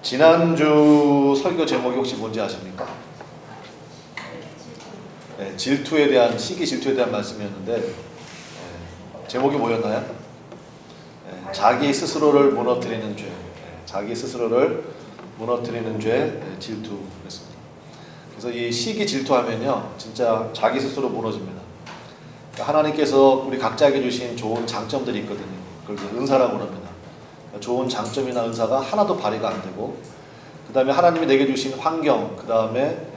지난주 설교 제목이 혹시 뭔지 아십니까? 네, 질투에 대한, 시기 질투에 대한 말씀이었는데 제목이 뭐였나요? 자기 스스로를 무너뜨리는 죄. 자기 스스로를 무너뜨리는 죄, 질투 그랬습니다. 그래서 이 시기 질투하면요, 진짜 자기 스스로 무너집니다. 하나님께서 우리 각자에게 주신 좋은 장점들이 있거든요. 그걸 은사라고 합니다. 좋은 장점이나 은사가 하나도 발휘가 안 되고, 그 다음에 하나님이 내게 주신 환경, 그 다음에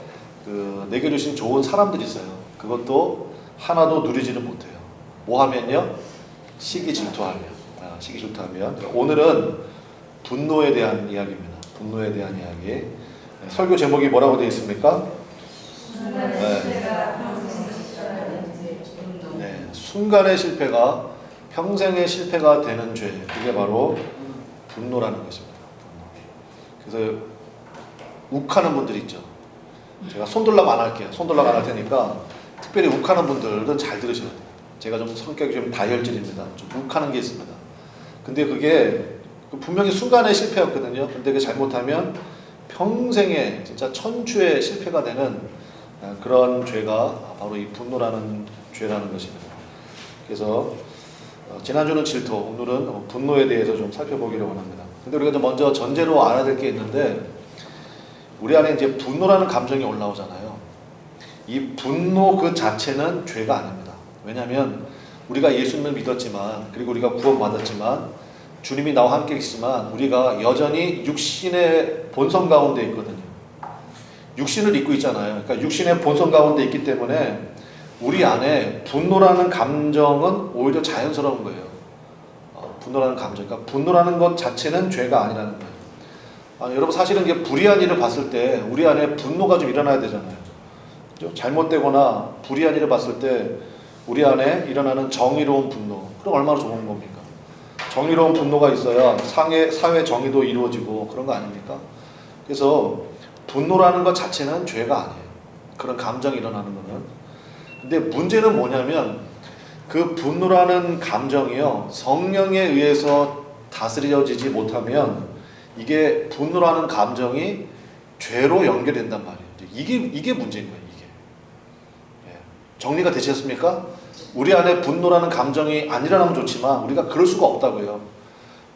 내게 주신 좋은 사람들이 있어요. 그것도 하나도 누리지를 못해요. 뭐 하면요? 시기 질투하면. 시기 질투하면. 오늘은 분노에 대한 이야기입니다. 분노에 대한 이야기. 설교 제목이 뭐라고 되어 있습니까? 순간의 실패가 평생의 실패가 되는 죄. 그게 바로 분노라는 것입니다. 그래서 욱하는 분들 있죠. 제가 손들락 안 할게요. 손들락 안 할 테니까 특별히 욱하는 분들은 잘 들으셔야 돼요. 제가 좀 성격이 좀 다혈질입니다. 좀 욱하는 게 있습니다. 근데 그게 분명히 순간의 실패였거든요. 근데 그 잘못하면 평생의 진짜 천추의 실패가 되는 그런 죄가 바로 이 분노라는 죄라는 것입니다. 그래서 지난주는 질투, 오늘은 분노에 대해서 좀 살펴보기를 원합니다. 근데 우리가 먼저 전제로 알아야 될 게 있는데, 우리 안에 이제 분노라는 감정이 올라오잖아요. 이 분노 그 자체는 죄가 아닙니다. 왜냐하면 우리가 예수님을 믿었지만, 그리고 우리가 구원받았지만, 주님이 나와 함께 계시지만 우리가 여전히 육신의 본성 가운데 있거든요. 육신을 입고 있잖아요. 그러니까 육신의 본성 가운데 있기 때문에 우리 안에 분노라는 감정은 오히려 자연스러운 거예요. 분노라는 감정. 그러니까 분노라는 것 자체는 죄가 아니라는 거예요. 여러분, 사실은 이게 불의한 일을 봤을 때 우리 안에 분노가 좀 일어나야 되잖아요. 그렇죠? 잘못되거나 불의한 일을 봤을 때 우리 안에 일어나는 정의로운 분노. 그럼 얼마나 좋은 겁니까? 정의로운 분노가 있어야 사회 정의도 이루어지고 그런 거 아닙니까? 그래서 분노라는 것 자체는 죄가 아니에요. 그런 감정이 일어나는 거는. 근데 문제는 뭐냐면 그 분노라는 감정이요, 성령에 의해서 다스려지지 못하면 이게 분노라는 감정이 죄로 연결된단 말이에요. 이게 문제인 거예요. 이게. 정리가 되셨습니까? 우리 안에 분노라는 감정이 안 일어나면 좋지만 우리가 그럴 수가 없다고요.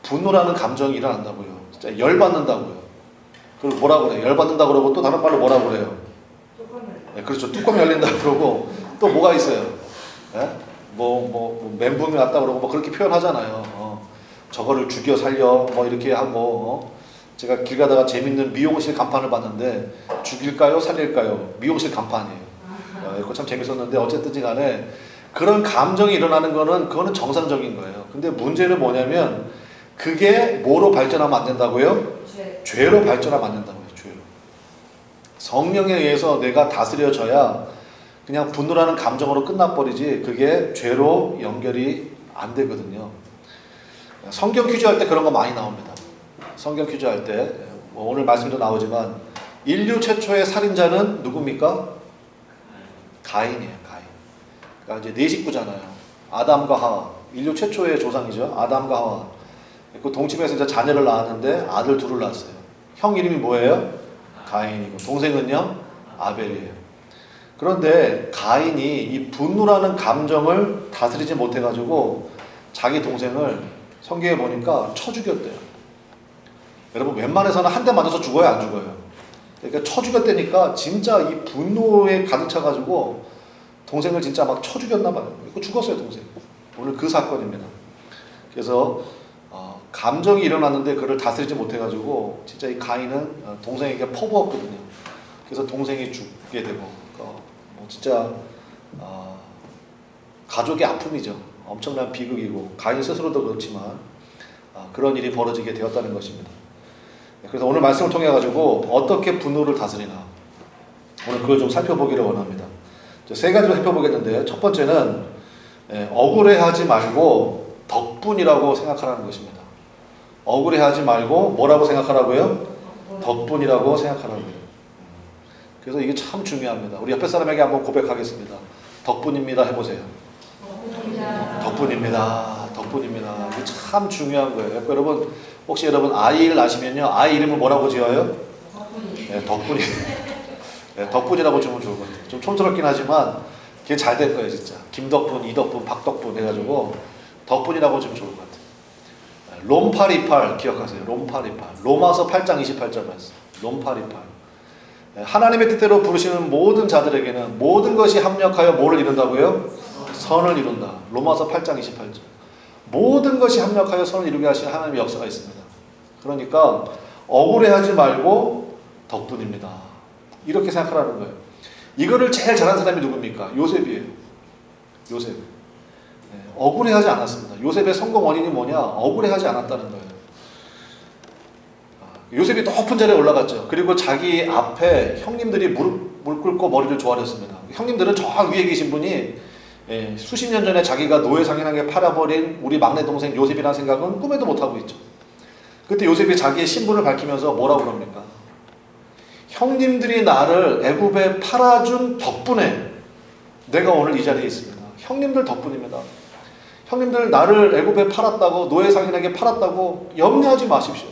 분노라는 감정이 일어난다고요. 진짜 열받는다고요. 그리고 뭐라 그래요? 열받는다 그러고 또 다른 말로 뭐라 그래요? 그렇죠. 뚜껑 열린다 그러고 또 뭐가 있어요? 멘붕이 왔다 그러고 뭐 그렇게 표현하잖아요. 저거를 죽여 살려 뭐 이렇게 하고, 제가 길 가다가 재밌는 미용실 간판을 봤는데 죽일까요? 살릴까요? 미용실 간판이에요. 그거 참 재밌었는데 어쨌든 간에 그런 감정이 일어나는 거는 그거는 정상적인 거예요. 근데 문제는 뭐냐면 그게 뭐로 발전하면 안 된다고요? 죄로 발전하면 안 된다고요. 죄로. 성령에 의해서 내가 다스려져야 그냥 분노라는 감정으로 끝나버리지 그게 죄로 연결이 안 되거든요. 성경 퀴즈 할 때 그런 거 많이 나옵니다. 성경 퀴즈 할 때 오늘 말씀도 나오지만 인류 최초의 살인자는 누굽니까? 가인이에요. 가인. 그러니까 이제 네 식구잖아요. 아담과 하와. 인류 최초의 조상이죠. 아담과 하와. 그 동침해서 이제 자녀를 낳았는데 아들 둘을 낳았어요. 형 이름이 뭐예요? 가인이고 동생은요? 아벨이에요. 그런데 가인이 이 분노라는 감정을 다스리지 못해가지고 자기 동생을 성경에 보니까 쳐 죽였대요. 여러분, 웬만해서는 한 대 맞아서 죽어요? 안 죽어요? 그러니까 쳐 죽였다니까 진짜 이 분노에 가득 차가지고 동생을 진짜 막 쳐 죽였나 봐요. 그 죽었어요, 동생. 오늘 그 사건입니다. 그래서 감정이 일어났는데 그를 다스리지 못해가지고 진짜 이 가인은 동생에게 퍼부었거든요. 그래서 동생이 죽게 되고, 진짜 가족의 아픔이죠. 엄청난 비극이고 가인 스스로도 그렇지만 그런 일이 벌어지게 되었다는 것입니다. 그래서 오늘 말씀을 통해 가지고 어떻게 분노를 다스리나 오늘 그걸 좀 살펴보기를 원합니다. 세 가지로 살펴보겠는데, 첫 번째는 억울해하지 말고 덕분이라고 생각하라는 것입니다. 억울해하지 말고 뭐라고 생각하라고요? 덕분이라고 생각하라고요. 그래서 이게 참 중요합니다. 우리 옆에 사람에게 한번 고백하겠습니다. 덕분입니다 해보세요. 덕분입니다. 덕분입니다. 이게 참 중요한 거예요. 여러분, 혹시 여러분 아이를 낳으시면요, 아이 이름을 뭐라고 지어요? 덕분이. 네, 덕분이. 네, 덕분이라고 주면 좋을 것 같아요. 좀 촌스럽긴 하지만 그게 잘 될 거예요, 진짜. 김덕분, 이덕분, 박덕분 해가지고 덕분이라고 주면 좋을 것 같아요. 롬 828 기억하세요. 롬 828. 로마서 8장 28절 말씀. 롬 828. 하나님의 뜻대로 부르시는 모든 자들에게는 모든 것이 합력하여 뭐를 이룬다고요? 선을 이룬다. 로마서 8장 28절. 모든 것이 합력하여 선을 이루게 하신 하나님의 역사가 있습니다. 그러니까 억울해하지 말고 덕분입니다. 이렇게 생각하라는 거예요. 이거를 제일 잘한 사람이 누굽니까? 요셉이에요. 요셉. 네, 억울해하지 않았습니다. 요셉의 성공 원인이 뭐냐? 억울해하지 않았다는 거예요. 요셉이 높은 자리에 올라갔죠. 그리고 자기 앞에 형님들이 무릎 꿇고 머리를 조아렸습니다. 형님들은 저 위에 계신 분이 수십 년 전에 자기가 노예 상인에게 팔아버린 우리 막내 동생 요셉이라는 생각은 꿈에도 못하고 있죠. 그때 요셉이 자기의 신분을 밝히면서 뭐라고 그럽니까? 형님들이 나를 애굽에 팔아준 덕분에 내가 오늘 이 자리에 있습니다. 형님들 덕분입니다. 형님들 나를 애굽에 팔았다고, 노예 상인에게 팔았다고 염려하지 마십시오.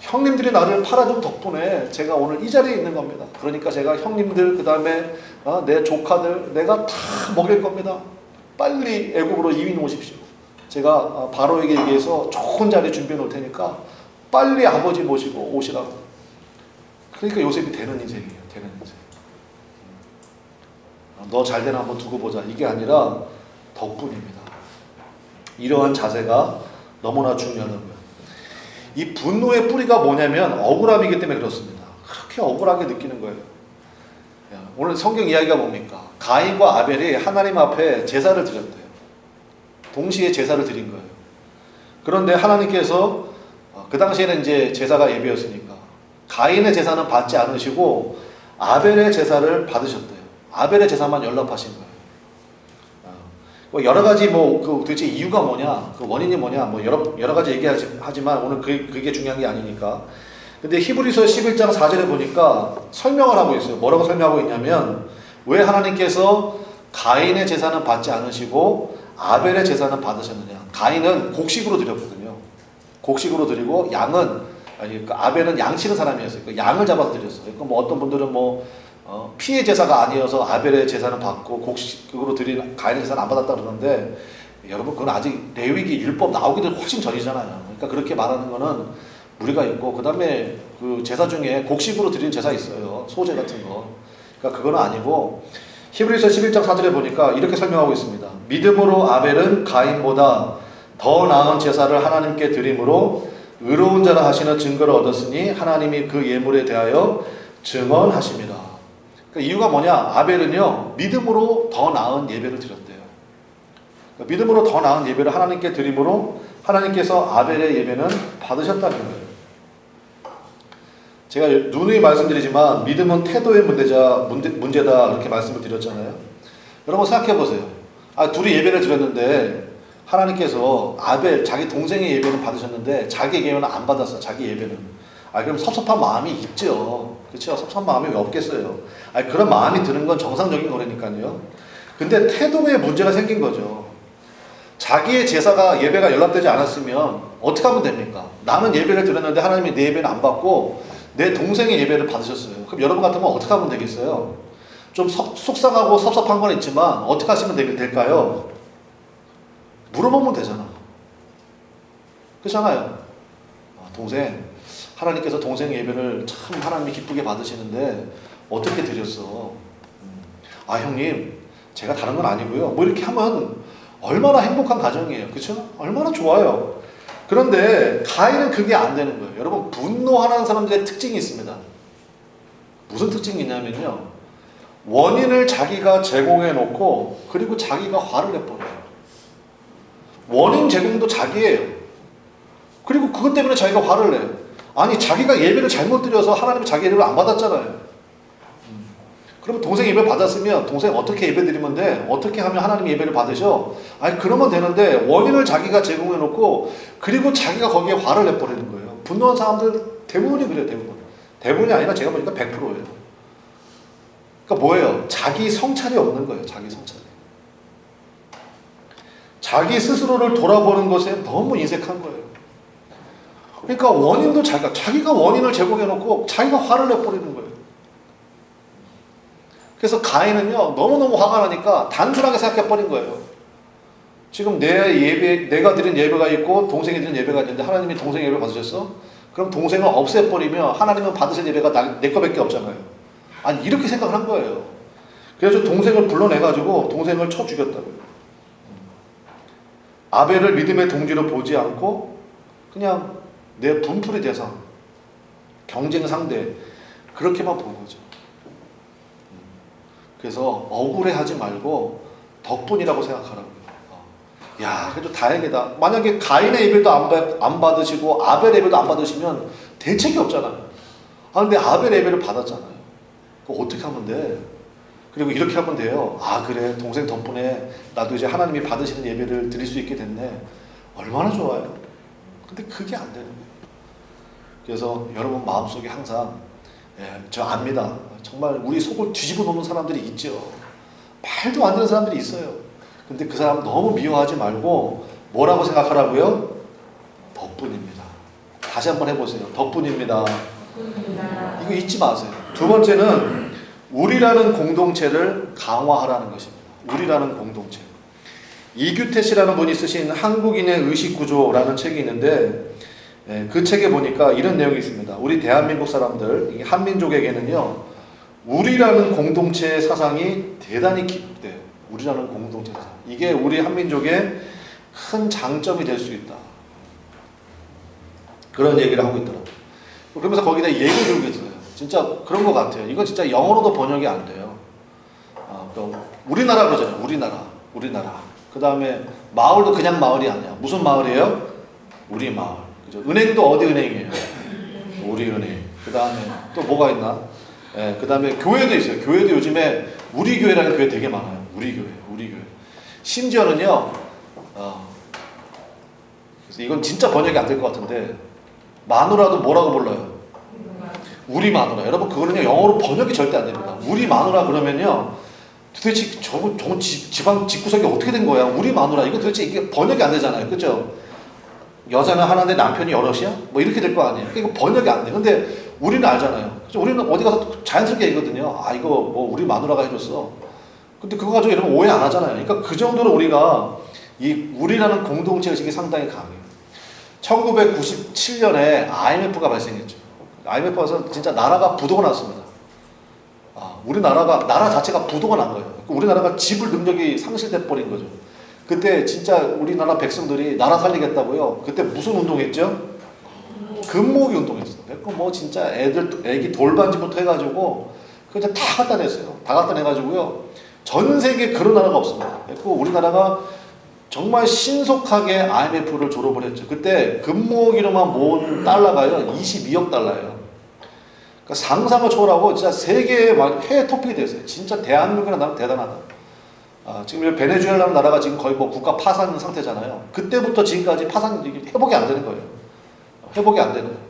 형님들이 나를 팔아준 덕분에 제가 오늘 이 자리에 있는 겁니다. 그러니까 제가 형님들, 그 다음에 내 조카들 내가 다 먹일 겁니다. 빨리 애굽으로 이민 오십시오. 제가 바로에게 얘기해서 좋은 자리 준비해 놓을 테니까 빨리 아버지 모시고 오시라고. 그러니까 요셉이 되는 인생이에요. 되는 인생. 너 잘 되나 한번 두고 보자. 이게 아니라 덕분입니다. 이러한 자세가 너무나 중요하다는 거예요. 이 분노의 뿌리가 뭐냐면 억울함이기 때문에 그렇습니다. 그렇게 억울하게 느끼는 거예요. 오늘 성경 이야기가 뭡니까? 가인과 아벨이 하나님 앞에 제사를 드렸대요. 동시에 제사를 드린 거예요. 그런데 하나님께서 그 당시에는 이제 제사가 예배였으니까 가인의 제사는 받지 않으시고 아벨의 제사를 받으셨대요. 아벨의 제사만 연락하신 거예요. 여러 가지 도대체 이유가 뭐냐, 그 원인이 뭐냐, 여러 가지 얘기하지만 오늘 그게 중요한 게 아니니까. 근데 히브리서 11장 4절에 보니까 설명을 하고 있어요. 뭐라고 설명하고 있냐면 왜 하나님께서 가인의 제사는 받지 않으시고 아벨의 제사는 받으셨느냐. 가인은 곡식으로 드렸거든요. 곡식으로 드리고 아벨은 양 치는 사람이었어요. 그 양을 잡아서 드렸어요. 어떤 분들은 피의 제사가 아니어서 아벨의 제사는 받고 곡식으로 드린 가인의 제사는 안 받았다 그러는데, 여러분 그건 아직 레위기 율법 나오기도 훨씬 전이잖아요. 그러니까 그렇게 말하는 거는 무리가 있고, 그 다음에 그 제사 중에 곡식으로 드리는 제사 있어요. 소제 같은 거. 그러니까 그건 아니고, 히브리서 11장 4절에 보니까 이렇게 설명하고 있습니다. 믿음으로 아벨은 가인보다 더 나은 제사를 하나님께 드림으로 의로운 자라 하시는 증거를 얻었으니 하나님이 그 예물에 대하여 증언하십니다. 그러니까 이유가 뭐냐? 아벨은요, 믿음으로 더 나은 예배를 드렸대요. 그러니까 믿음으로 더 나은 예배를 하나님께 드림으로 하나님께서 아벨의 예배는 받으셨다는 거예요. 제가 누누이 말씀드리지만 믿음은 태도의 문제다 이렇게 말씀을 드렸잖아요. 여러분 생각해 보세요. 둘이 예배를 드렸는데 하나님께서 아벨 자기 동생의 예배는 받으셨는데 자기 예배는 안 받았어. 자기 예배는. 그럼 섭섭한 마음이 있죠. 그렇죠? 섭섭한 마음이 왜 없겠어요. 그런 마음이 드는 건 정상적인 거라니까요. 근데 태도에 문제가 생긴 거죠. 자기의 예배가 연락되지 않았으면 어떻게 하면 됩니까? 나는 예배를 드렸는데 하나님이 내 예배는 안 받고 내 동생의 예배를 받으셨어요. 그럼 여러분 같으면 어떻게 하면 되겠어요? 좀 속상하고 섭섭한 건 있지만 어떻게 하시면 될까요? 물어보면 되잖아. 그렇잖아요. 동생, 하나님께서 동생의 예배를 참 하나님이 기쁘게 받으시는데 어떻게 드렸어? 형님, 제가 다른 건 아니고요. 이렇게 하면 얼마나 행복한 가정이에요. 그렇죠? 얼마나 좋아요. 그런데 가인은 그게 안 되는 거예요. 여러분, 분노하는 사람들의 특징이 있습니다. 무슨 특징이 있냐면요, 원인을 자기가 제공해 놓고 그리고 자기가 화를 내버려요. 원인 제공도 자기예요. 그리고 그것 때문에 자기가 화를 내요. 자기가 예배를 잘못 드려서 하나님이 자기 예배를 안 받았잖아요. 그러면 동생 예배 받았으면 동생 어떻게 예배 드리면 돼? 어떻게 하면 하나님 예배를 받으셔? 그러면 되는데 원인을 자기가 제공해 놓고 그리고 자기가 거기에 화를 내버리는 거예요. 분노한 사람들 대부분이 그래요. 대부분이 아니라 제가 보니까 100%예요. 그러니까 뭐예요? 자기 성찰이 없는 거예요. 자기 성찰이. 자기 스스로를 돌아보는 것에 너무 인색한 거예요. 그러니까 원인도 자기가 원인을 제공해놓고 자기가 화를 내버리는 거예요. 그래서 가인은요, 너무너무 화가 나니까 단순하게 생각해버린 거예요. 지금 내가 드린 예배가 있고 동생이 드린 예배가 있는데 하나님이 동생 예배 받으셨어? 그럼 동생을 없애버리면 하나님은 받으실 예배가 내 거밖에 없잖아요. 아니, 이렇게 생각을 한 거예요. 그래서 동생을 불러내가지고 동생을 쳐 죽였다고요. 아벨을 믿음의 동지로 보지 않고 그냥 내 분풀이 대상, 경쟁 상대, 그렇게만 본 거죠. 그래서 억울해하지 말고 덕분이라고 생각하라고요. 야, 그래도 다행이다. 만약에 가인의 예배도 안 받으시고 아벨 예배도 안 받으시면 대책이 없잖아요. 아, 근데 아벨 예배를 받았잖아요. 그거 어떻게 하면 돼? 그리고 이렇게 하면 돼요. 아, 그래, 동생 덕분에 나도 이제 하나님이 받으시는 예배를 드릴 수 있게 됐네. 얼마나 좋아요. 근데 그게 안 되는 거예요. 그래서 여러분 마음속에 항상, 저 압니다. 정말 우리 속을 뒤집어 놓는 사람들이 있죠. 말도 안 되는 사람들이 있어요. 근데 그 사람 너무 미워하지 말고 뭐라고 생각하라고요? 덕분입니다. 다시 한번 해보세요. 덕분입니다. 이거 잊지 마세요. 두 번째는 우리라는 공동체를 강화하라는 것입니다. 우리라는 공동체. 이규태 씨라는 분이 쓰신 한국인의 의식구조라는 책이 있는데, 그 책에 보니까 이런 내용이 있습니다. 우리 대한민국 사람들, 한민족에게는요, 우리라는 공동체의 사상이 대단히 깊대요. 우리라는 공동체 사상. 이게 우리 한민족의 큰 장점이 될 수 있다. 그런 얘기를 하고 있더라고요. 그러면서 거기다 얘기를 들고 있어요. 진짜 그런 것 같아요. 이건 진짜 영어로도 번역이 안 돼요. 우리나라 그러잖아요. 우리나라. 그 다음에 마을도 그냥 마을이 아니야. 무슨 마을이에요? 우리 마을. 그죠? 은행도 어디 은행이에요? 우리 은행. 그 다음에 또 뭐가 있나? 그 다음에 교회도 있어요. 교회도 요즘에 우리 교회라는 교회 되게 많아요. 우리 교회. 심지어는요, 그래서 이건 진짜 번역이 안 될 것 같은데, 마누라도 뭐라고 불러요? 우리 마누라. 여러분, 그거는요, 영어로 번역이 절대 안 됩니다. 우리 마누라 그러면요, 도대체 저건 집안 집구석이 어떻게 된 거야? 우리 마누라. 이거 도대체 이게 번역이 안 되잖아요. 그죠? 여자는 하나인데 남편이 여럿이야? 뭐 이렇게 될 거 아니에요. 이거 번역이 안 돼. 근데 우리는 알잖아요. 그죠? 우리는 어디 가서 자연스럽게 얘기거든요. 아, 이거 뭐 우리 마누라가 해줬어. 근데 그거 가지고 여러분 오해 안 하잖아요. 그러니까 그 정도로 우리가 이 우리라는 공동체 의식이 상당히 강해요. 1997년에 IMF가 발생했죠. IMF가 와서 진짜 나라가 부도가 났습니다. 우리나라가, 나라 자체가 부도가 난 거예요. 우리나라가 지불 능력이 상실돼 버린 거죠. 그때 진짜 우리나라 백성들이 나라 살리겠다고요. 그때 무슨 운동했죠? 금모으기 운동했어요. 뭐 진짜 애기 돌반지부터 해가지고 그냥 다 갖다 냈어요. 다 갖다 내가지고요. 전 세계에 그런 나라가 없습니다. 그래서 우리나라가 정말 신속하게 IMF를 졸업을 했죠. 그때 금모으기로만 모은 달러가요 22억 달러예요. 그러니까 상상을 초월하고 진짜 세계의 해외 토픽이 됐어요. 진짜 대한민국이라는 나라는 대단하다. 지금 베네수엘라는 나라가 지금 거의 뭐 국가 파산 상태잖아요. 그때부터 지금까지 회복이 안 되는 거예요. 회복이 안 되는 거예요.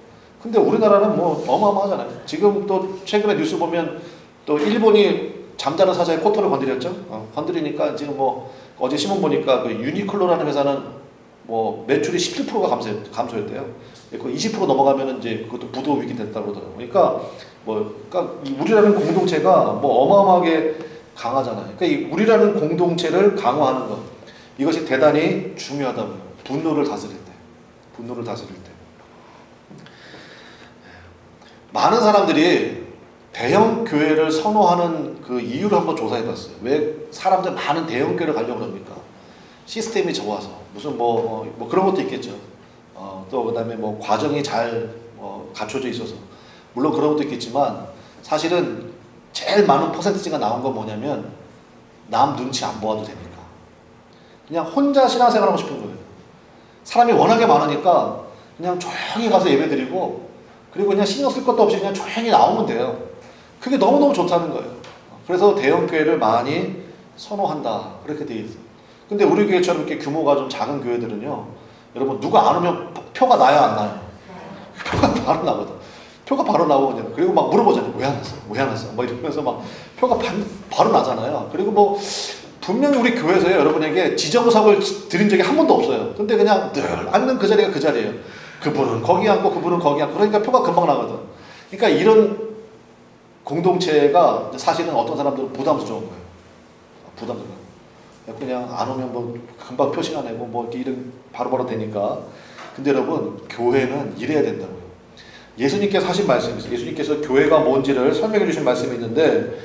근데 우리나라는 뭐 어마어마하잖아요. 지금 또 최근에 뉴스 보면 또 일본이 잠자는 사자의 코털을 건드렸죠. 건드리니까 지금 뭐 어제 신문 보니까 그 유니클로라는 회사는 뭐 매출이 17%가 감소했대요. 그 20% 넘어가면은 이제 그것도 부도 위기 됐다고 그러더라고요. 그러니까 우리라는 공동체가 뭐 어마어마하게 강하잖아요. 그러니까 이 우리라는 공동체를 강화하는 것, 이것이 대단히 중요하다고요. 분노를 다스릴 때. 많은 사람들이 대형 교회를 선호하는 그 이유를 한번 조사해봤어요. 왜 사람들 많은 대형 교회를 가려고 그럽니까? 시스템이 좋아서, 무슨 뭐 그런 것도 있겠죠. 또 그다음에 뭐 과정이 잘 갖춰져 있어서, 물론 그런 것도 있겠지만 사실은 제일 많은 퍼센티지가 나온 건 뭐냐면 남 눈치 안 보아도 되니까. 그냥 혼자 신앙생활하고 싶은 거예요. 사람이 워낙에 많으니까 그냥 조용히 가서 예배드리고, 그리고 그냥 신경 쓸 것도 없이 그냥 조용히 나오면 돼요. 그게 너무너무 좋다는 거예요. 그래서 대형 교회를 많이 선호한다, 그렇게 돼 있어요. 근데 우리 교회처럼 이렇게 규모가 좀 작은 교회들은요, 여러분 누가 안 오면 표가 나요, 안 나요? 표가 바로 나거든. 표가 바로 나오거든요. 그리고 막 물어보잖아요. 왜 안 왔어? 막 이러면서 막 표가 바로 나잖아요. 그리고 뭐 분명히 우리 교회에서요, 여러분에게 지정석을 드린 적이 한 번도 없어요. 근데 그냥 늘 앉는 그 자리가 그 자리예요. 그분은 거기 앉고 그분은 거기 앉고 그러니까 표가 금방 나거든. 그러니까 이런 공동체가 사실은 어떤 사람들은 부담스러운 거예요. 부담스러워. 그냥 안 오면 뭐 금방 표 시간 내고 뭐 일은 바로바로 되니까. 근데 여러분 교회는 이래야 된다고요. 예수님께서 하신 말씀이 있어요. 예수님께서 교회가 뭔지를 설명해 주신 말씀이 있는데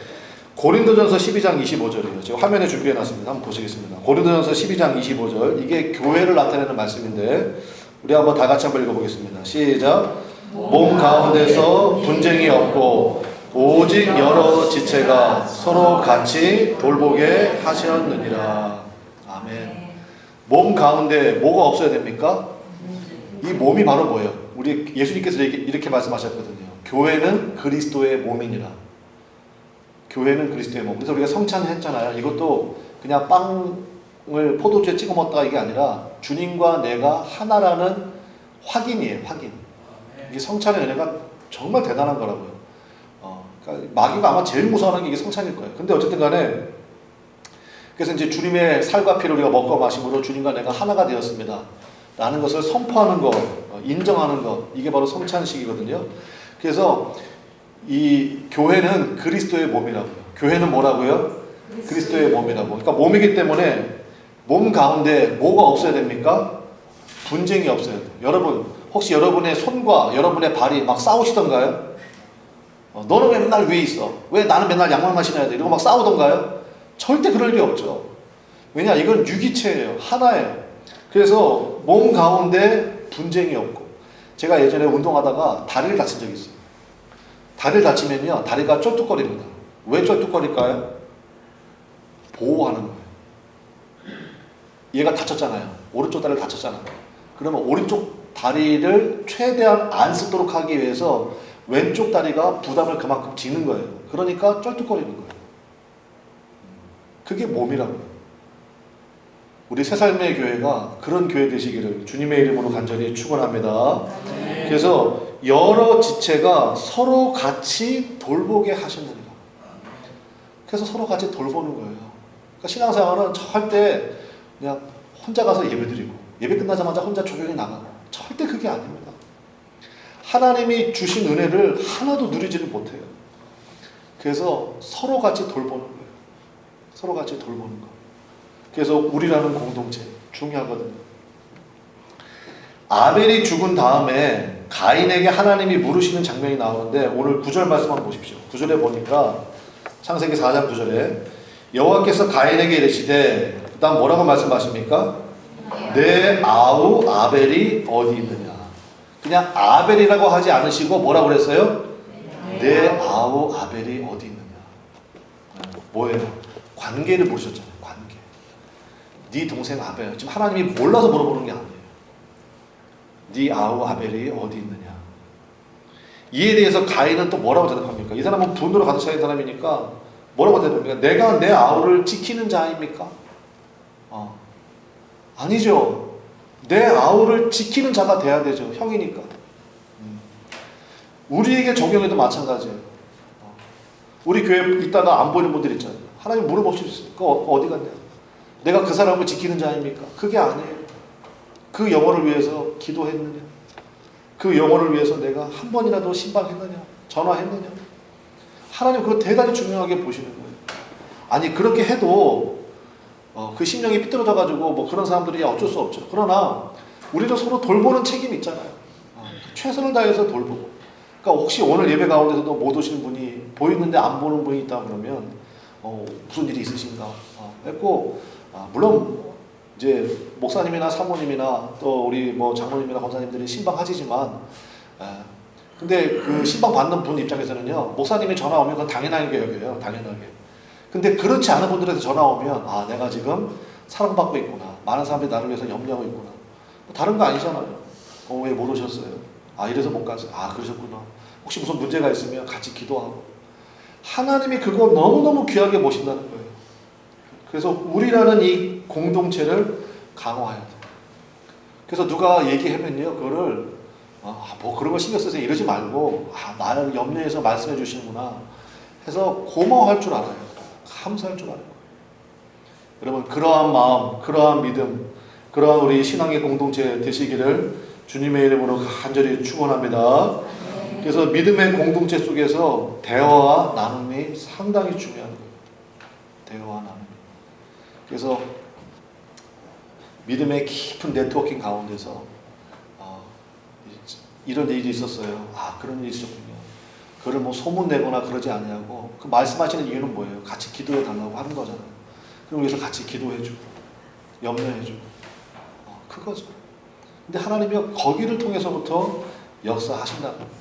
고린도전서 12장 25절이에요. 제가 화면에 준비해 놨습니다. 한번 보시겠습니다. 고린도전서 12장 25절 이게 교회를 나타내는 말씀인데 우리 한번 다 같이 한번 읽어보겠습니다. 시작. 몸 가운데서 분쟁이 없고 오직 여러 지체가 서로 같이 돌보게 하셨느니라. 아멘. 몸 가운데 뭐가 없어야 됩니까? 이 몸이 바로 뭐예요? 우리 예수님께서 이렇게 말씀하셨거든요. 교회는 그리스도의 몸이니라. 교회는 그리스도의 몸. 그래서 우리가 성찬했잖아요. 이것도 그냥 빵을 포도주에 찍어 먹다가 이게 아니라 주님과 내가 하나라는 확인이에요. 확인. 이게 성찬의 은혜가 정말 대단한 거라고요. 그러니까 마귀가 아마 제일 무서워하는 게 이게 성찬일 거예요. 근데 어쨌든 간에 그래서 이제 주님의 살과 피를 우리가 먹고 마심으로 주님과 내가 하나가 되었습니다. 라는 것을 선포하는 것, 인정하는 것, 이게 바로 성찬식이거든요. 그래서 이 교회는 그리스도의 몸이라고요. 교회는 뭐라고요? 그리스도의 몸이라고. 그러니까 몸이기 때문에 몸 가운데 뭐가 없어야 됩니까? 분쟁이 없어야 돼요. 여러분, 혹시 여러분의 손과 여러분의 발이 막 싸우시던가요? 너는 왜 맨날 위에 있어? 왜 나는 맨날 양말만 신어야 돼? 이러고 막 싸우던가요? 절대 그럴 리 없죠. 왜냐? 이건 유기체예요. 하나예요. 그래서 몸 가운데 분쟁이 없고 제가 예전에 운동하다가 다리를 다친 적이 있어요. 다리를 다치면요. 다리가 쫄뚝거립니다. 왜 쫄뚝거릴까요? 보호하는 거예요. 얘가 다쳤잖아요. 오른쪽 다리를 다쳤잖아요. 그러면 오른쪽 다리를 최대한 안 쓰도록 하기 위해서 왼쪽 다리가 부담을 그만큼 지는 거예요. 그러니까 쩔뚝거리는 거예요. 그게 몸이라고요. 우리 새삶의 교회가 그런 교회 되시기를 주님의 이름으로 간절히 축원합니다. 그래서 여러 지체가 서로 같이 돌보게 하셨느니라. 그래서 서로 같이 돌보는 거예요. 그러니까 신앙생활은 절대 그냥 혼자 가서 예배드리고 예배 끝나자마자 혼자 조용히 나가고 절대 그게 아닙니다. 하나님이 주신 은혜를 하나도 누리지를 못해요. 그래서 서로 같이 돌보는 거예요. 서로 같이 돌보는 거. 그래서 우리라는 공동체 중요하거든요. 아벨이 죽은 다음에 가인에게 하나님이 물으시는 장면이 나오는데 오늘 9절 말씀 한번 보십시오. 9절에 보니까 창세기 4장 9절에 여호와께서 가인에게 이르시되 그 다음 뭐라고 말씀하십니까? 내 아우 아벨이 어디 있느냐. 그냥 아벨이라고 하지 않으시고 뭐라고 그랬어요? 내 아우 아벨이 어디 있느냐. 뭐예요? 관계를 물으셨잖아요. 관계. 네 동생 아벨. 지금 하나님이 몰라서 물어보는 게 아니에요. 네 아우 아벨이 어디 있느냐. 이에 대해서 가인은 또 뭐라고 대답합니까? 이 사람은 분노로 가득 차인 사람이니까 뭐라고 대답합니까? 내가 내 아우를 지키는 자입니까? 아니죠. 내 아우를 지키는 자가 돼야 되죠. 형이니까. 우리에게 적용해도 마찬가지예요. 우리 교회에 있다가 안 보이는 분들 있잖아요. 하나님 물어보실 수 있어요. 어디 갔냐? 내가 그 사람을 지키는 자입니까? 그게 아니에요. 그 영혼을 위해서 기도했느냐? 그 영혼을 위해서 내가 한 번이라도 신방했느냐? 전화했느냐? 하나님 그거 대단히 중요하게 보시는 거예요. 아니 그렇게 해도 그 심령이 삐뚤어져가지고 뭐 그런 사람들이 어쩔 수 없죠. 그러나 우리도 서로 돌보는 책임이 있잖아요. 최선을 다해서 돌보고. 그러니까 혹시 오늘 예배 가운데서도 못 오시는 분이 보이는데 안 보는 분이 있다 그러면 무슨 일이 있으신가? 했고 물론 이제 목사님이나 사모님이나 또 우리 뭐 장로님이나 권사님들이 신방하시지만 근데 그 신방 받는 분 입장에서는요 목사님이 전화 오면 그건 당연하게 여겨요. 당연하게. 근데 그렇지 않은 분들한테 전화 오면 내가 지금 사랑받고 있구나. 많은 사람들이 나를 위해서 염려하고 있구나. 다른 거 아니잖아요. 왜 못 오셨어요? 이래서 못 갔어요. 그러셨구나. 혹시 무슨 문제가 있으면 같이 기도하고. 하나님이 그거 너무너무 귀하게 보신다는 거예요. 그래서 우리라는 이 공동체를 강화해야 돼요. 그래서 누가 얘기하면요 그거를 뭐 그런 거 신경 쓰세요 이러지 말고 나를 염려해서 말씀해 주시는구나 해서 고마워할 줄 알아요. 감사할 줄 알아요. 여러분 그러한 마음, 그러한 믿음, 그러한 우리 신앙의 공동체 되시기를 주님의 이름으로 간절히 축원합니다. 그래서 믿음의 공동체 속에서 대화와 나눔이 상당히 중요한 거예요. 대화와 나눔. 그래서 믿음의 깊은 네트워킹 가운데서 이런 일이 있었어요. 아, 그런 일이 있었군요. 그걸 뭐 소문내거나 그러지 않냐고. 그 말씀하시는 이유는 뭐예요? 같이 기도해 달라고 하는 거잖아요. 그럼 위해서 같이 기도해주고 염려해주고 그거죠. 근데 하나님이 거기를 통해서부터 역사하신다는 거예요.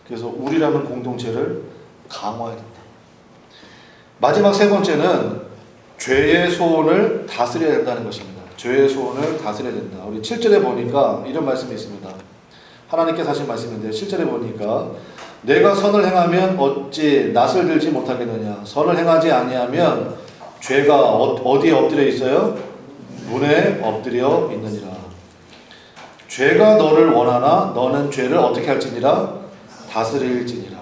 그래서 우리라는 공동체를 강화해야 된다. 마지막 세 번째는 죄의 소원을 다스려야 된다는 것입니다. 죄의 소원을 다스려야 된다. 우리 7절에 보니까 이런 말씀이 있습니다. 하나님께서 하신 말씀인데 7절에 보니까 내가 선을 행하면 어찌 낯을 들지 못하겠느냐. 선을 행하지 아니하면 죄가 어디에 엎드려 있어요? 문에 엎드려 있느니라. 죄가 너를 원하나 너는 죄를 어떻게 할지니라? 다스릴지니라.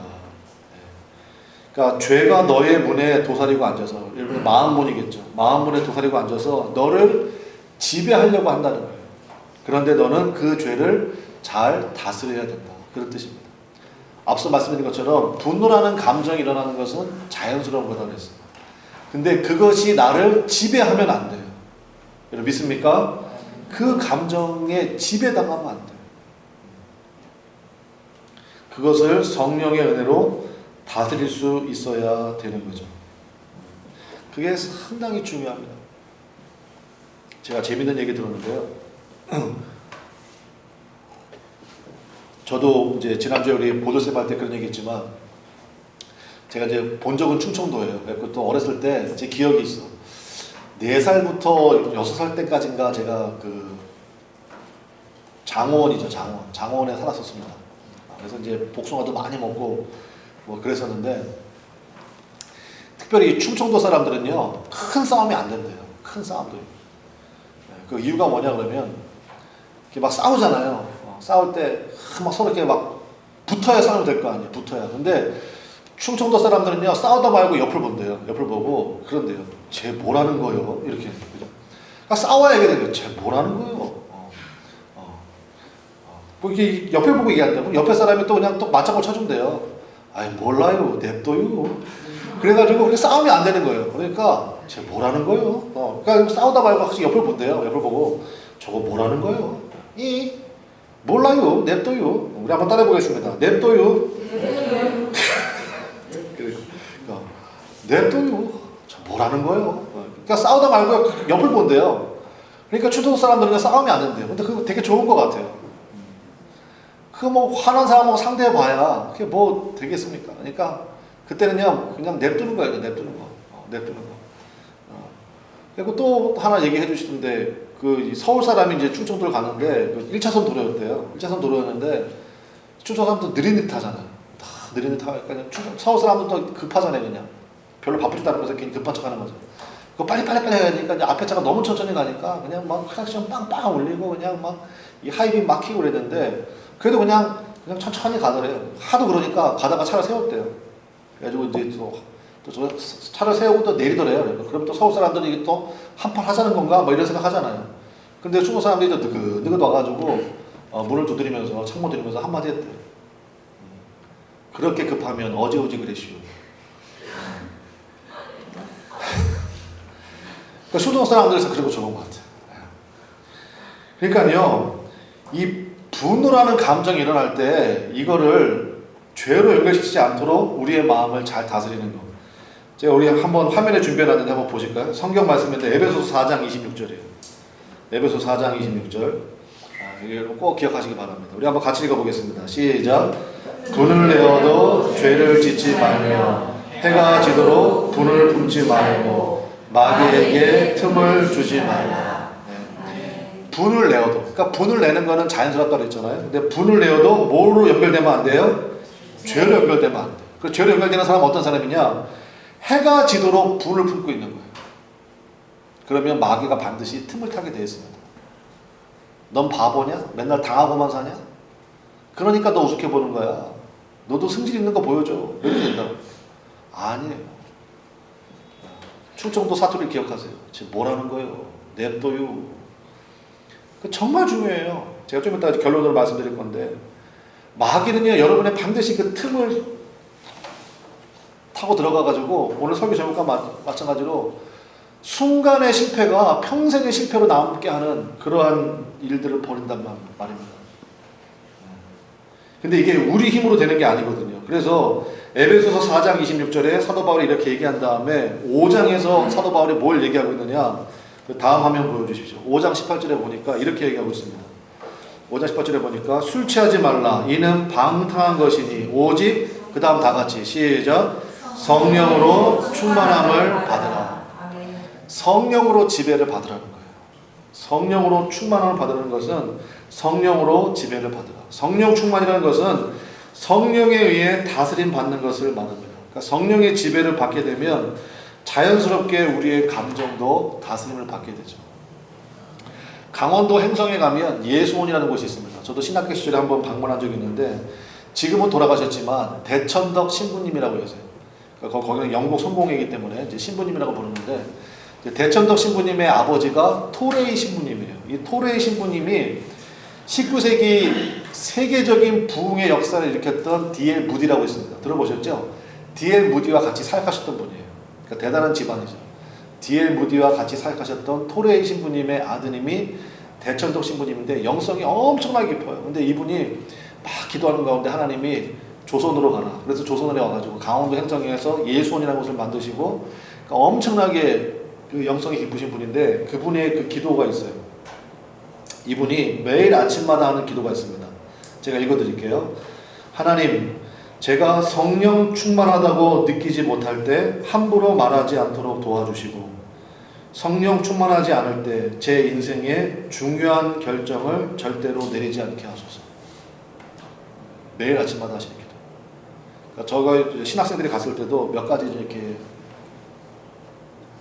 그러니까 죄가 너의 문에 도사리고 앉아서, 일본의 마음문이겠죠. 마음문에 도사리고 앉아서 너를 지배하려고 한다는 거예요. 그런데 너는 그 죄를 잘 다스려야 된다. 그런 뜻입니다. 앞서 말씀드린 것처럼 분노라는 감정이 일어나는 것은 자연스러운 거라고 했어요. 근데 그것이 나를 지배하면 안 돼요. 여러분 믿습니까? 그 감정에 지배당하면 안 돼요. 그것을 성령의 은혜로 다스릴 수 있어야 되는 거죠. 그게 상당히 중요합니다. 제가 재밌는 얘기 들었는데요. 저도 이제 지난주에 우리 보도쌤 할 때 그런 얘기 했지만, 제가 이제 본 적은 충청도예요. 또 어렸을 때 제 기억이 있어. 4살부터 6살 때까지인가 제가 그 장원이죠, 장원에 살았었습니다. 그래서 이제 복숭아도 많이 먹고 뭐 그랬었는데, 특별히 충청도 사람들은요 큰 싸움이 안 된대요. 큰 싸움도. 그 이유가 뭐냐 그러면 이렇게 막 싸우잖아요. 싸울 때 막 서로 이렇게 막 붙어야 싸움이 될 거 아니에요. 붙어야. 근데 충청도 사람들은요 싸우다 말고 옆을 본대요. 옆을 보고 그런데요. 쟤 뭐라는 거요? 이렇게. 그죠? 그러니까 싸워야 얘기해요. 쟤 뭐라는 거요? 뭐 이렇게 옆에 보고 얘기한다고 옆에 사람이 또 그냥 또 맞장구 쳐준대요. 아이 몰라요. 냅둬요. 그래가지고 그렇게 싸움이 안 되는 거예요. 그러니까 쟤 뭐라는 거요? 그러니까 싸우다 말고 확실히 옆을 본대요. 옆을 보고 저거 뭐라는 거요? 몰라요. 냅둬요. 우리 한번 따라해 보겠습니다. 냅둬요. 냅둬요. 저 뭐라는 거예요? 그러니까 싸우다 말고 옆을 본대요. 그러니까 충청도 사람들은 싸움이 안 된대요. 근데 그거 되게 좋은 것 같아요. 그 뭐 화난 사람하고 상대해 봐야 그게 뭐 되겠습니까? 그러니까 그때는요 그냥 냅두는 거예요. 냅두는 거. 냅두는 거. 그리고 또 하나 얘기해 주시던데, 그 서울 사람이 이제 충청도를 가는데 그 1차선 도로였대요. 1차선 도로였는데 충청 사람도 느릿느릿 하잖아요. 다 느릿느릿 하니까 서울 사람들도 급하잖아요. 그냥 별로 바쁘지도 않으면서 괜히 급한 척하는 거죠. 그거 빨리 해야 되니까 이제 앞에 차가 너무 천천히 가니까 그냥 막 클락션 빵빵 울리고 그냥 막 이 하이빔 막히고 그랬는데, 그래도 그냥 천천히 가더래요. 하도 그러니까 가다가 차를 세웠대요. 그래가지고 이제 또 차를 세우고 또 내리더래요. 그럼 또 서울 사람들이 이게 또 한판 하자는 건가? 뭐 이런 생각 하잖아요. 근데 중국 사람들이 또 느긋 와가지고 문을 두드리면서 창문 들이면서 한마디 했대요. 그렇게 급하면 어지오지 그랬슈. 그러니까 중국 사람들에서 그런 거 좋은 것 같아요. 그러니까요, 이 분노라는 감정이 일어날 때 이거를 죄로 연결시키지 않도록 우리의 마음을 잘 다스리는 거. 제가 우리 한번 화면에 준비해놨는데 한번 보실까요? 성경 말씀인데 에베소서 4장 26절이에요. 에베소서 4장 26절. 이걸 꼭 기억하시기 바랍니다. 우리 한번 같이 읽어보겠습니다. 시작. 분을 내어도 죄를 짓지 말며 해가 지도록 분을 품지 말고 마귀에게 틈을 주지 말라. 분을 내어도, 그러니까 분을 내는 거는 자연스럽다고 했잖아요. 근데 분을 내어도 뭐로 연결되면 안 돼요? 죄로 연결되면 안 돼요. 그 죄로 연결되는 사람은 어떤 사람이냐? 해가 지도록 분을 품고 있는 거예요. 그러면 마귀가 반드시 틈을 타게 되어 있습니다. 넌 바보냐? 맨날 당하고만 사냐? 그러니까 너 우습게 보는 거야. 너도 승질 있는 거 보여줘. 이렇게 된다고. 아니에요. 충청도 사투리 기억하세요. 지금 뭐라는 거예요? 냅둬요. 그 정말 중요해요. 제가 좀 이따 결론으로 말씀드릴 건데, 마귀는요, 여러분의 반드시 그 틈을 타고 들어가가지고, 오늘 설교 제목과 마찬가지로 순간의 실패가 평생의 실패로 남게 하는 그러한 일들을 벌인단 말입니다. 근데 이게 우리 힘으로 되는 게 아니거든요. 그래서 에베소서 4장 26절에 사도 바울이 이렇게 얘기한 다음에 5장에서 사도 바울이 뭘 얘기하고 있느냐, 그 다음 화면 보여주십시오. 5장 18절에 보니까 이렇게 얘기하고 있습니다. 5장 18절에 보니까 술 취하지 말라 이는 방탕한 것이니 오직 그 다음 다 같이 시작 성령으로 충만함을 받으라. 성령으로 지배를 받으라는 거예요. 성령으로 충만함을 받으라는 것은 성령으로 지배를 받으라. 성령 충만이라는 것은 성령에 의해 다스림 받는 것을 말합니다. 그러니까 성령의 지배를 받게 되면 자연스럽게 우리의 감정도 다스림을 받게 되죠. 강원도 행성에 가면 예수원이라는 곳이 있습니다. 저도 신학교 시절에 한번 방문한 적이 있는데 지금은 돌아가셨지만 대천덕 신부님이라고 계세요. 그러니까 거기는 영국 성공회이기 때문에 이제 신부님이라고 부르는데 대천덕 신부님의 아버지가 토레이 신부님이에요. 이 토레이 신부님이 19세기 세계적인 부흥의 역사를 일으켰던 D.L. 무디라고 있습니다. 들어보셨죠? D.L. 무디와 같이 사역하셨던 분이에요. 그러니까 대단한 집안이죠. D.L. 무디와 같이 사역하셨던 토레이 신부님의 아드님이 대천덕 신부님인데 영성이 엄청나게 깊어요. 근데 이분이 막 기도하는 가운데 하나님이 조선으로 가라. 그래서 조선에 와가지고 강원도 행성에서 예수원이라는 곳을 만드시고 그러니까 엄청나게 그 영성이 깊으신 분인데 그분의 그 기도가 있어요. 이분이 매일 아침마다 하는 기도가 있습니다. 제가 읽어드릴게요. 하나님, 제가 성령 충만하다고 느끼지 못할 때 함부로 말하지 않도록 도와주시고 성령 충만하지 않을 때 제 인생의 중요한 결정을 절대로 내리지 않게 하소서. 매일 아침마다 하시는 기도. 그러니까 저가 신학생들이 갔을 때도 몇 가지 이렇게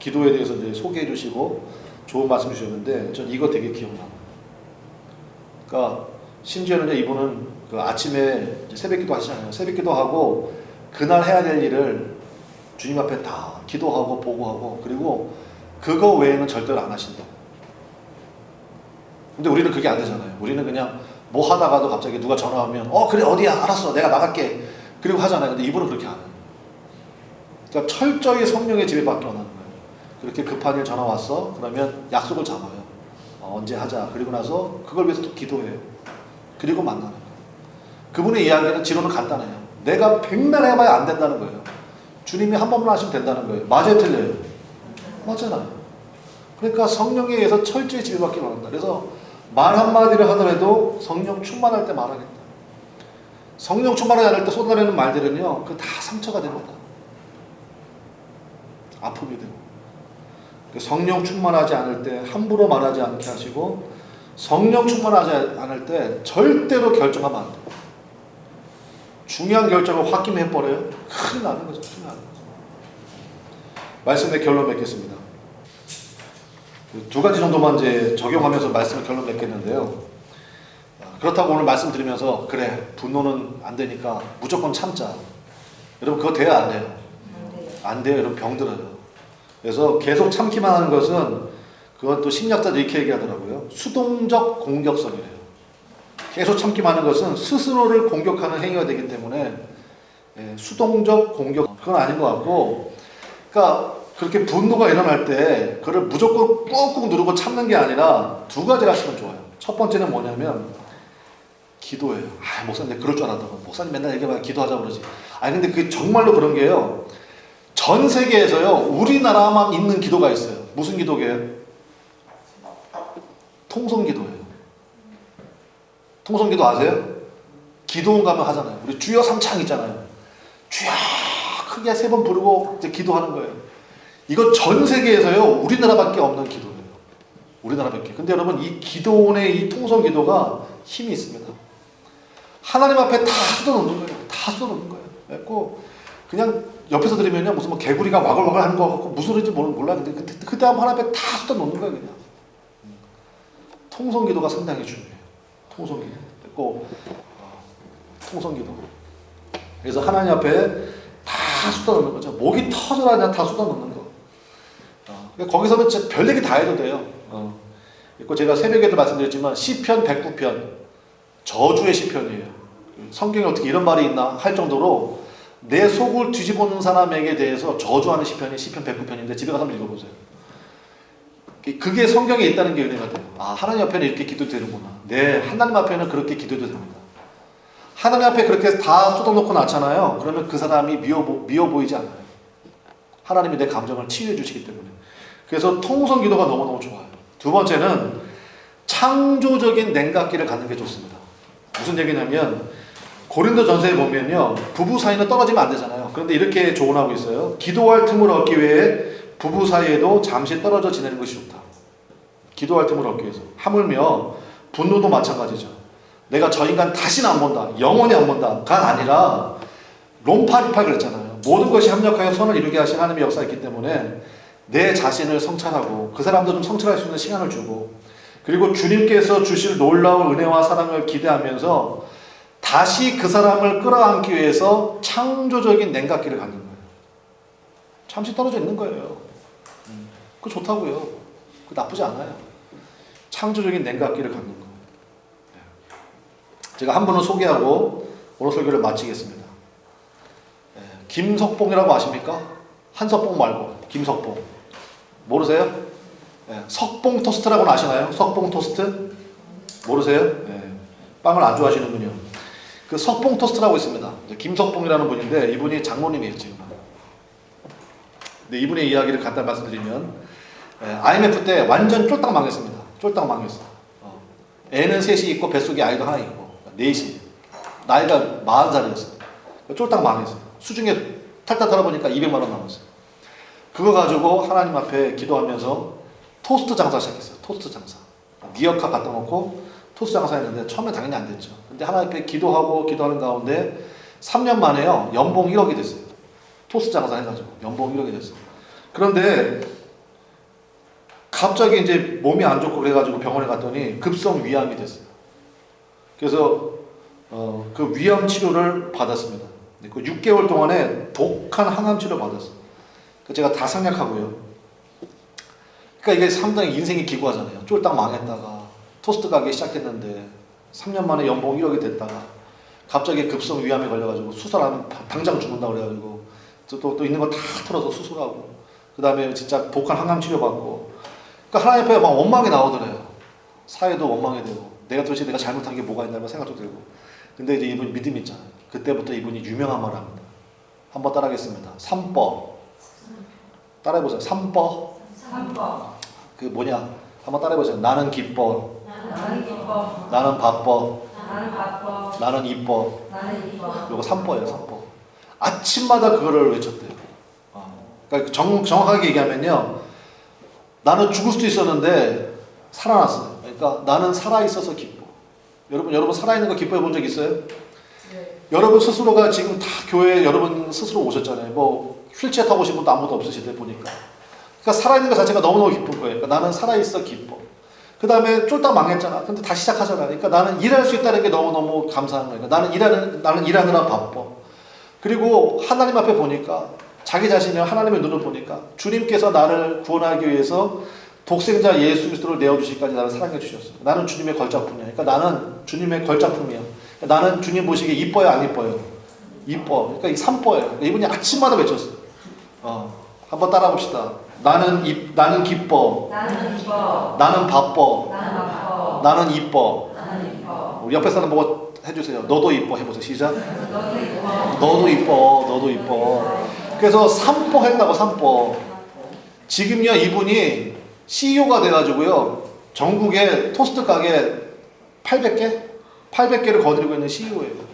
기도에 대해서 이제 소개해 주시고 좋은 말씀 주셨는데 전 이거 되게 기억나요. 그러니까 심지어는 이분은 그 아침에 새벽기도 하시잖아요. 새벽기도 하고 그날 해야 될 일을 주님 앞에 다 기도하고 보고하고 그리고 그거 외에는 절대로 안 하신다. 근데 우리는 그게 안 되잖아요. 우리는 그냥 뭐 하다가도 갑자기 누가 전화하면 그래 어디야 알았어 내가 나갈게 그리고 하잖아요. 근데 이분은 그렇게 안 해요. 그러니까 철저히 성령의 지배받기 원하는 거예요. 그렇게 급한 일 전화 왔어? 그러면 약속을 잡아요. 언제 하자. 그리고 나서 그걸 위해서 또 기도해요. 그리고 만나는 거예요. 그분의 이야기는 지론은 간단해요. 내가 백날 해봐야 안 된다는 거예요. 주님이 한 번만 하시면 된다는 거예요. 맞아요, 틀려요? 맞잖아요. 그러니까 성령에 의해서 철저히 지배받기 원한다. 그래서 말 한마디를 하더라도 성령 충만할 때 말하겠다. 성령 충만하지 않을 때 쏟아내는 말들은요, 그 다 상처가 됩니다. 아픔이 되고. 성령 충만하지 않을 때 함부로 말하지 않게 하시고 성령 충만하지 않을 때 절대로 결정하면 안 돼요. 중요한 결정을 홧김에 해버려요. 큰일 나는 거죠. 큰일 나는 거죠. 말씀의 결론 맺겠습니다. 두 가지 정도만 이제 적용하면서 말씀의 결론 맺겠는데요. 그렇다고 오늘 말씀 드리면서 그래 분노는 안 되니까 무조건 참자. 여러분 그거 돼요 안 돼요? 안 돼요. 여러분 병들어요. 그래서 계속 참기만 하는 것은 그건 또 심리학자들이 이렇게 얘기하더라고요. 수동적 공격성이래요. 계속 참기만 하는 것은 스스로를 공격하는 행위가 되기 때문에 수동적 공격 그건 아닌 것 같고 그러니까 그렇게 분노가 일어날 때 그걸 무조건 꾹꾹 누르고 참는 게 아니라 두 가지를 하시면 좋아요. 첫 번째는 뭐냐면 기도예요. 목사님 내가 그럴 줄 알았다고. 목사님 맨날 얘기하면 기도하자고 그러지. 근데 그게 정말로 그런 게요. 전 세계에서요, 우리나라만 있는 기도가 있어요. 무슨 기도게요? 통성기도예요. 통성기도 아세요? 기도원 가면 하잖아요. 우리 주여 삼창 있잖아요. 주여 크게 3번 부르고 이제 기도하는 거예요. 이거 전 세계에서요, 우리나라밖에 없는 기도예요. 우리나라밖에. 근데 여러분, 이 기도원의 이 통성기도가 힘이 있습니다. 하나님 앞에 다 쏟아놓는 거예요. 다 쏟아놓는 거예요. 그래서 그냥 옆에서 들으면요 무슨 뭐 개구리가 와글와글 하는 거 같고 무슨 소리인지 몰라. 근데 그때 하면 하나님 앞에 다 쏟아 놓는 거예요 그냥. 통성기도가 상당히 중요해요. 통성기도. 꼭 통성기도. 그래서 하나님 앞에 다 쏟아 놓는 거죠. 목이 터져라 그냥 다 쏟아 놓는 거. 거기서는 진짜 별 얘기 다 해도 돼요. 있고 제가 새벽에도 말씀드렸지만 시편 109편 저주의 시편이에요. 성경에 어떻게 이런 말이 있나 할 정도로 내 속을 뒤집어놓는 사람에게 대해서 저주하는 시편이 시편 109편인데 집에 가서 한번 읽어보세요. 그게 성경에 있다는 게 은혜가 돼요. 아, 하나님 앞에는 이렇게 기도도 되는구나. 네, 하나님 앞에는 그렇게 기도도 됩니다. 하나님 앞에 그렇게 다 쏟아놓고 놨잖아요. 그러면 그 사람이 미워 보이지 않아요. 하나님이 내 감정을 치유해 주시기 때문에. 그래서 통성 기도가 너무너무 좋아요. 두 번째는 창조적인 냉각기를 갖는 게 좋습니다. 무슨 얘기냐면 고린도전서에 보면요, 부부 사이는 떨어지면 안 되잖아요. 그런데 이렇게 조언하고 있어요. 기도할 틈을 얻기 위해 부부 사이에도 잠시 떨어져 지내는 것이 좋다. 기도할 틈을 얻기 위해서. 하물며 분노도 마찬가지죠. 내가 저 인간 다시는 안 본다, 영원히 안 본다가 아니라 롬파18 그랬잖아요. 모든 것이 합력하여 선을 이루게 하신 하나님의 역사가 있기 때문에 내 자신을 성찰하고 그 사람도 좀 성찰할 수 있는 시간을 주고, 그리고 주님께서 주실 놀라운 은혜와 사랑을 기대하면서 다시 그 사람을 끌어안기 위해서 창조적인 냉각기를 갖는 거예요. 잠시 떨어져 있는 거예요. 그거 좋다고요. 그거 나쁘지 않아요. 창조적인 냉각기를 갖는 거. 제가 한 분을 소개하고 오늘 설교를 마치겠습니다. 김석봉이라고 아십니까? 한석봉 말고 김석봉. 모르세요? 석봉 토스트라고는 아시나요? 석봉 토스트? 모르세요? 빵을 안 좋아하시는군요. 그 석봉 토스트라고 있습니다. 김석봉이라는 분인데 이분이 장로님이에요 지금. 근데 이분의 이야기를 간단히 말씀드리면 IMF 때 완전 쫄딱 망했습니다. 쫄딱 망했어. 애는 셋이 있고 뱃속에 아이도 하나 있고 넷이. 나이가 40살이었어요. 쫄딱 망했어요. 수중에 탈탈 털어보니까 200만 원 남았어요. 그거 가지고 하나님 앞에 기도하면서 토스트 장사 시작했어요. 토스트 장사. 니어카 갖다 놓고 토스트 장사 했는데 처음에 당연히 안 됐죠. 근데 하나님 앞에 기도하는 가운데 3년 만에요. 연봉 1억이 됐어요. 토스트 장사 해가지고 연봉 1억이 됐어요. 그런데 갑자기 이제 몸이 안 좋고 그래가지고 병원에 갔더니 급성 위암이 됐어요. 그래서 그 위암 치료를 받았습니다. 그 6개월 동안에 독한 항암 치료 받았어요. 제가 다 생략하고요. 그러니까 이게 상당히 인생이 기구하잖아요. 쫄딱 망했다가 토스트 가게 시작했는데 3년 만에 연봉 1억이 됐다가 갑자기 급성 위암에 걸려가지고 수술하면 당장 죽는다고 그래가지고 또 있는 거 다 털어서 수술하고 그 다음에 진짜 독한 항암 치료 받고, 그러니까 하나님 앞에 막 원망이 나오더래요. 사회도 원망이 되고 내가 도대체 내가 잘못한 게 뭐가 있나 생각도 들고. 근데 이제 이분 믿음이 있잖아요. 그때부터 이분이 유명한 말을 합니다. 한번 따라하겠습니다. 3법. 따라해보세요. 3법. 그 뭐냐? 한번 따라해보세요. 나는 기뻐. 나는 바빠. 나는 이뻐. 요거 3법이에요. 3법. 아침마다 그거를 외쳤대요. 그러니까 정확하게 얘기하면요, 나는 죽을 수도 있었는데 살아났어요. 그러니까 나는 살아있어서 기뻐. 여러분 살아있는 거 기뻐해 본 적 있어요? 네. 여러분 스스로가 지금 다 교회에 여러분 스스로 오셨잖아요. 뭐 휠체어 타고 오신 분도 아무도 없으실 때 보니까. 그러니까 살아있는 것 자체가 너무너무 기쁜 거예요. 그러니까 나는 살아있어 기뻐. 그 다음에 쫄딱 망했잖아. 근데 다시 시작하잖아. 그러니까 나는 일할 수 있다는 게 너무너무 감사한 거예요. 나는 일하느라 바빠. 그리고 하나님 앞에 보니까 자기 자신을 하나님의 눈을 보니까 주님께서 나를 구원하기 위해서 독생자 예수 그리스도를 내어주시기까지 나를 사랑해 주셨어요. 나는 주님의 걸작품이야. 그러니까 나는 주님의 걸작품이야. 그러니까 나는 주님 보시기에 이뻐요, 안 이뻐요? 이뻐. 그러니까 이 3뻐예요. 그러니까 이분이 아침마다 외쳤어요. 한번 따라 봅시다. 나는 기뻐. 나는 바빠. 나는 이뻐. 우리 옆에 사람 보고 해주세요. 너도 이뻐 해보세요. 시작. 너도 이뻐. 그래서 3뻐 했다고 3뻐. 지금요 이분이 CEO가 돼가지고요 전국에 토스트 가게 800개를 거느리고 있는 CEO예요.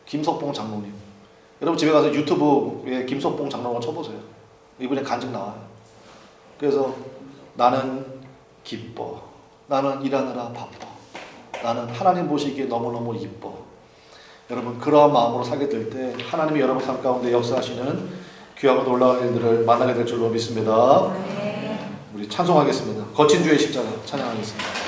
김석봉 장로님. 여러분 집에 가서 유튜브에 김석봉 장로가 쳐보세요. 이분의 간증 나와요. 그래서 나는 기뻐. 나는 일하느라 바빠. 나는 하나님 보시기에 너무너무 이뻐. 여러분 그러한 마음으로 살게 될 때 하나님이 여러분 삶 가운데 역사하시는 귀하고 놀라운 일들을 만나게 될 줄로 믿습니다. 우리 찬송하겠습니다. 거친 주의 십자가 찬양하겠습니다.